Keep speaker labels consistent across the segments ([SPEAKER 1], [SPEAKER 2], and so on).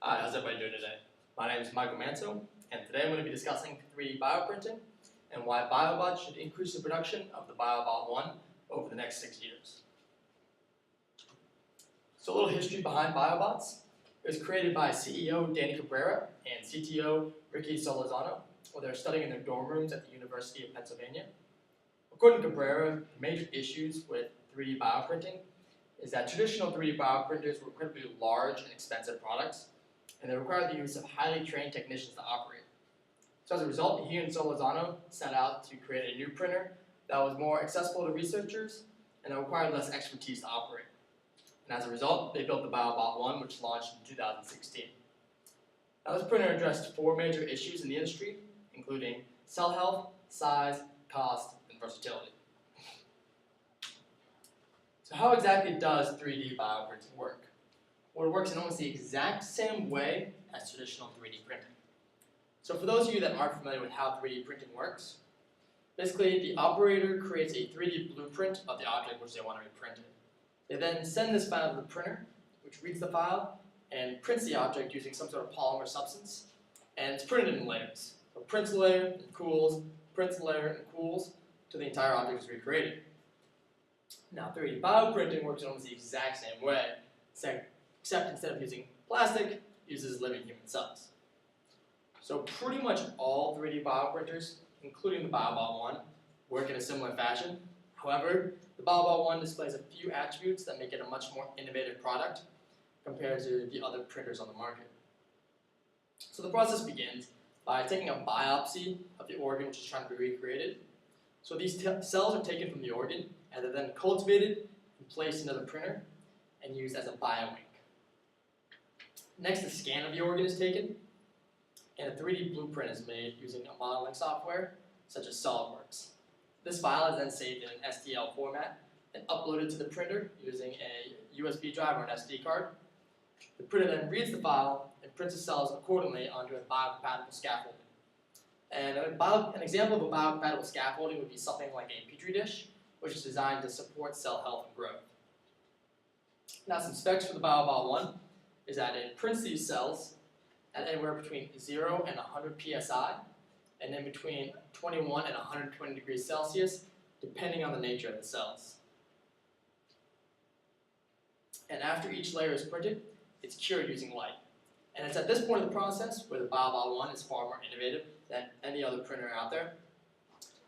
[SPEAKER 1] Hi, how's everybody doing today? My name is Michael Manso, and today I'm going to be discussing 3D bioprinting and why BioBot should increase the production of the BioBot 1 over the next 6 years. So a little history behind BioBots. It was created by CEO Danny Cabrera and CTO Ricky Solizano while they were studying in their dorm rooms at the University of Pennsylvania. According to Cabrera, the major issues with 3D bioprinting is that traditional 3D bioprinters were incredibly large and expensive products, and they require the use of highly trained technicians to operate. So as a result, he and Solizano set out to create a new printer that was more accessible to researchers and that required less expertise to operate. And as a result, they built the BioBot 1, which launched in 2016. Now this printer addressed 4 major issues in the industry, including cell health, size, cost, and versatility. So how exactly does 3D bioprinting work? Well, it works in almost the exact same way as traditional 3D printing. So for those of you that aren't familiar with how 3D printing works, basically the operator creates a 3D blueprint of the object which they want to be printed. They then send this file to the printer, which reads the file and prints the object using some sort of polymer substance, and it's printed in layers. So it prints a layer and cools, prints a layer and cools, till the entire object is recreated. Now 3D bioprinting works in almost the exact same way, except instead of using plastic, it uses living human cells. So pretty much all 3D bioprinters, including the BioBot 1, work in a similar fashion. However, the BioBot 1 displays a few attributes that make it a much more innovative product compared to the other printers on the market. So the process begins by taking a biopsy of the organ which is trying to be recreated. So these cells are taken from the organ and they're then cultivated and placed into the printer and used as a bioink. Next, a scan of the organ is taken, and a 3D blueprint is made using a modeling software such as SolidWorks. This file is then saved in an STL format and uploaded to the printer using a USB drive or an SD card. The printer then reads the file and prints the cells accordingly onto a biocompatible scaffolding. And an example of a biocompatible scaffolding would be something like a petri dish, which is designed to support cell health and growth. Now some specs for the BioBot 1 is that it prints these cells at anywhere between 0 and 100 psi, and then between 21 and 120 degrees Celsius, depending on the nature of the cells. And after each layer is printed, it's cured using light. And it's at this point of the process where the BioBot 1 is far more innovative than any other printer out there.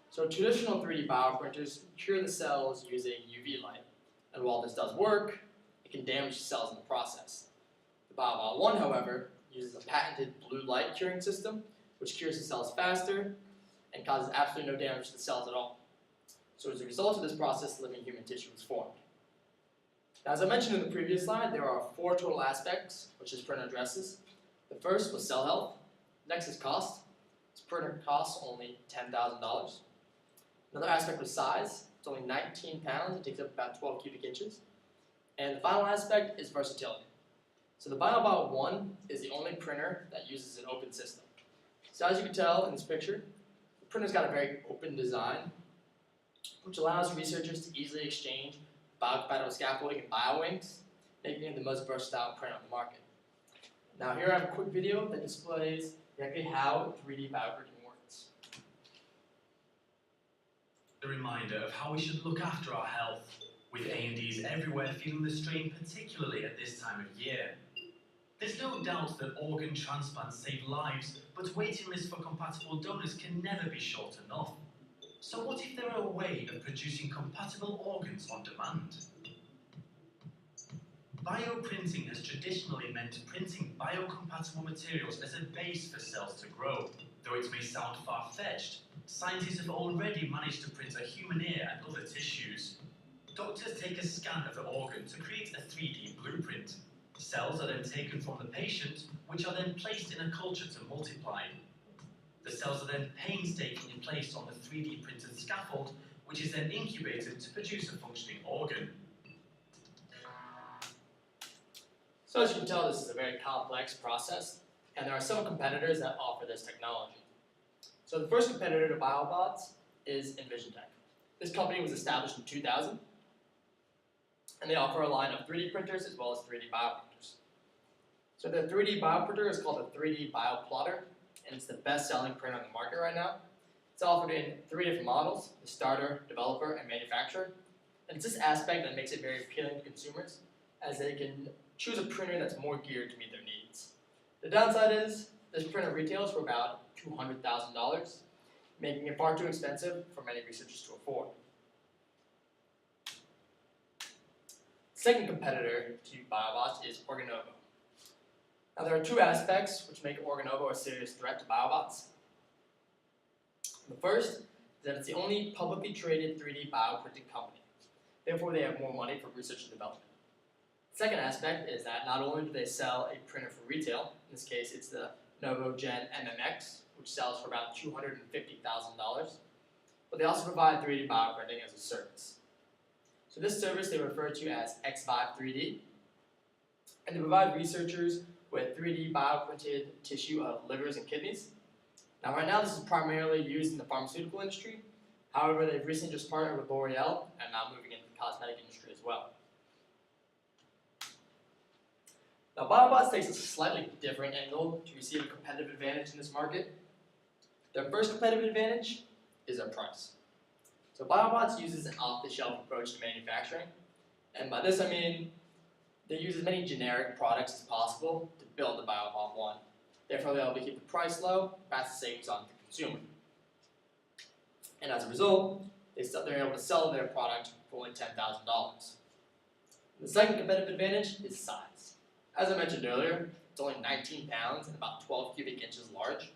[SPEAKER 1] So traditional 3D bioprinters cure the cells using UV light, and while this does work, it can damage the cells in the process. The BioBot 1, however, uses a patented blue light curing system, which cures the cells faster and causes absolutely no damage to the cells at all. So as a result of this process, living human tissue is formed. Now, as I mentioned in the previous slide, there are 4 total aspects which this printer addresses. The first was cell health. Next is cost. This printer costs only $10,000. Another aspect was size. It's only 19 pounds. It takes up about 12 cubic inches. And the final aspect is versatility. So the BioBot 1 is the only printer that uses an open system. So as you can tell in this picture, the printer's got a very open design, which allows researchers to easily exchange biocompatible scaffolding and bioinks, making it the most versatile printer on the market. Now here I have a quick video that displays exactly how 3D bioprinting works.
[SPEAKER 2] A reminder of how we should look after our health, with A&Es everywhere feeling the strain, particularly at this time of year. There's no doubt that organ transplants save lives, but waiting lists for compatible donors can never be short enough. So what if there were a way of producing compatible organs on demand? Bioprinting has traditionally meant printing biocompatible materials as a base for cells to grow. Though it may sound far-fetched, scientists have already managed to print a human ear and other tissues. Doctors take a scan of the organ to create a 3D blueprint. Cells are then taken from the patient, which are then placed in a culture to multiply. The cells are then painstakingly placed on the 3D printed scaffold, which is then incubated to produce a functioning organ.
[SPEAKER 1] So as you can tell, this is a very complex process, and there are several competitors that offer this technology. So the first competitor to BioBots is EnvisionTech. This company was established in 2000, and they offer a line of 3D printers as well as 3D bioprinters. So the 3D bioprinter is called a 3D bioplotter, and it's the best-selling printer on the market right now. It's offered in 3 different models: the starter, developer, and manufacturer. And it's this aspect that makes it very appealing to consumers, as they can choose a printer that's more geared to meet their needs. The downside is this printer retails for about $200,000, making it far too expensive for many researchers to afford. Second competitor to BioBots is Organovo. Now there are 2 aspects which make Organovo a serious threat to BioBots. The first is that it's the only publicly traded 3D bioprinting company. Therefore, they have more money for research and development. The second aspect is that not only do they sell a printer for retail, in this case it's the NovoGen MMX, which sells for about $250,000, but they also provide 3D bioprinting as a service. So this service they refer to as X-Vive 3D, and they provide researchers with 3D bioprinted tissue of livers and kidneys. Now right now this is primarily used in the pharmaceutical industry. However, they've recently just partnered with L'Oreal and now moving into the cosmetic industry as well. Now BioBots takes a slightly different angle to receive a competitive advantage in this market. Their first competitive advantage is their price. So BioBots uses an off-the-shelf approach to manufacturing, and by this I mean they use as many generic products as possible to build the BioBot 1. Therefore, they're able to keep the price low, pass the savings on to the consumer. And as a result, they're able to sell their product for only $10,000. The second competitive advantage is size. As I mentioned earlier, it's only 19 pounds and about 12 cubic inches large,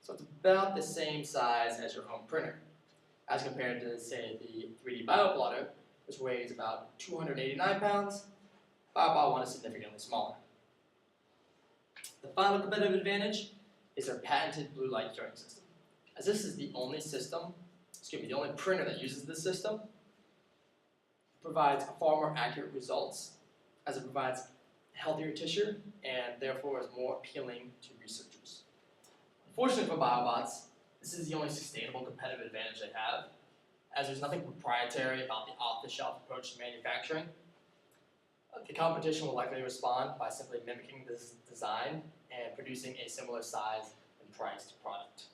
[SPEAKER 1] so it's about the same size as your home printer, as compared to, say, the 3D bioplotter, which weighs about 289 pounds. BioBot 1 is significantly smaller. The final competitive advantage is their patented blue light curing system. As this is the only printer that uses this system, it provides far more accurate results, as it provides healthier tissue and therefore is more appealing to researchers. Unfortunately for BioBots, this is the only sustainable competitive advantage they have, as there's nothing proprietary about the off-the-shelf approach to manufacturing. The competition will likely respond by simply mimicking this design and producing a similar size and priced product.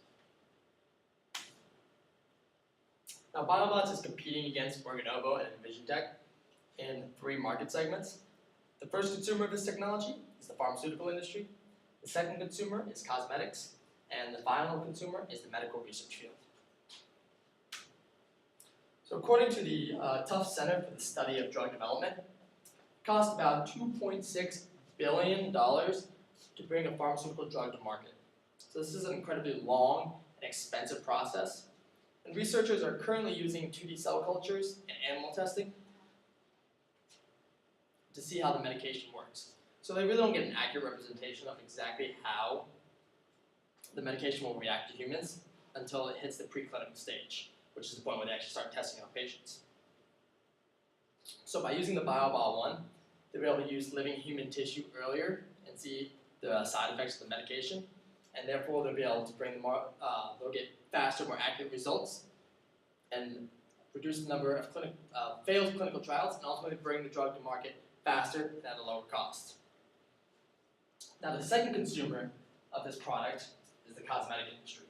[SPEAKER 1] Now BioBots is competing against Organovo and EnvisionTech in 3 market segments. The first consumer of this technology is the pharmaceutical industry, the second consumer is cosmetics, and the final consumer is the medical research field. So according to the Tufts Center for the Study of Drug Development, it costs about $2.6 billion to bring a pharmaceutical drug to market. So this is an incredibly long and expensive process, and researchers are currently using 2D cell cultures and animal testing to see how the medication works. So they really don't get an accurate representation of exactly how the medication will react to humans until it hits the preclinical stage, which is the point where they actually start testing on patients. So by using the BioBot 1, they'll be able to use living human tissue earlier and see the side effects of the medication, and therefore they'll be able to bring they'll get faster, more accurate results, and reduce the number of failed clinical trials, and ultimately bring the drug to market faster and at a lower cost. Now the second consumer of this product is the cosmetic industry.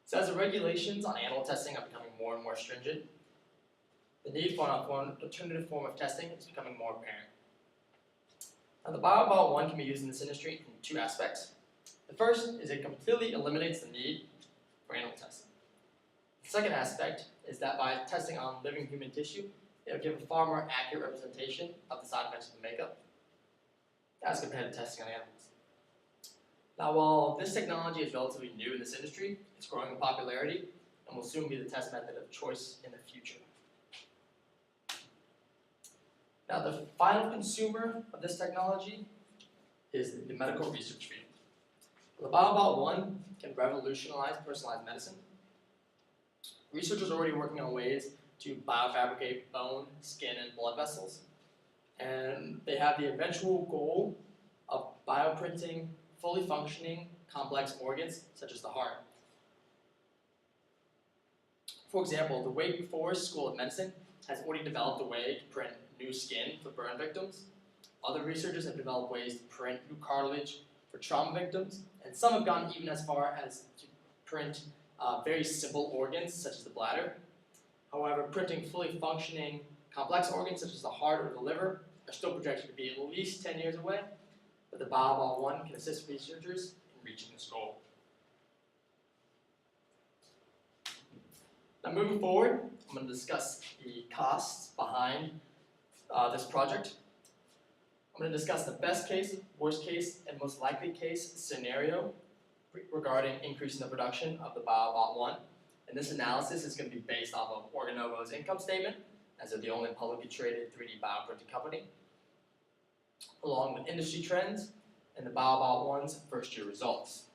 [SPEAKER 1] So as the regulations on animal testing are becoming more and more stringent, the need for an alternative form of testing is becoming more apparent. Now the BioBot 1 can be used in this industry in 2 aspects. The first is it completely eliminates the need for animal testing. The second aspect is that by testing on living human tissue, it will give a far more accurate representation of the side effects of the makeup as compared to testing on animals. Now while this technology is relatively new in this industry, it's growing in popularity and will soon be the test method of choice in the future. Now the final consumer of this technology is the medical research field. The BioBot 1 can revolutionize personalized medicine. Researchers are already working on ways to biofabricate bone, skin, and blood vessels. And they have the eventual goal of bioprinting fully functioning complex organs such as the heart. For example, the Wake Forest School of Medicine has already developed a way to print new skin for burn victims. Other researchers have developed ways to print new cartilage for trauma victims, and some have gone even as far as to print very simple organs such as the bladder. However, printing fully functioning complex organs such as the heart or the liver are still projected to be at least 10 years away, but the Baobab 1 can assist researchers in reaching this goal. Now moving forward, I'm going to discuss the costs behind this project. I'm going to discuss the best case, worst case, and most likely case scenario regarding increasing the production of the Baobab 1. And this analysis is going to be based off of Organovo's income statement, as they're the only publicly traded 3D bioprinting company, along with industry trends and the Baobab 1's first-year results.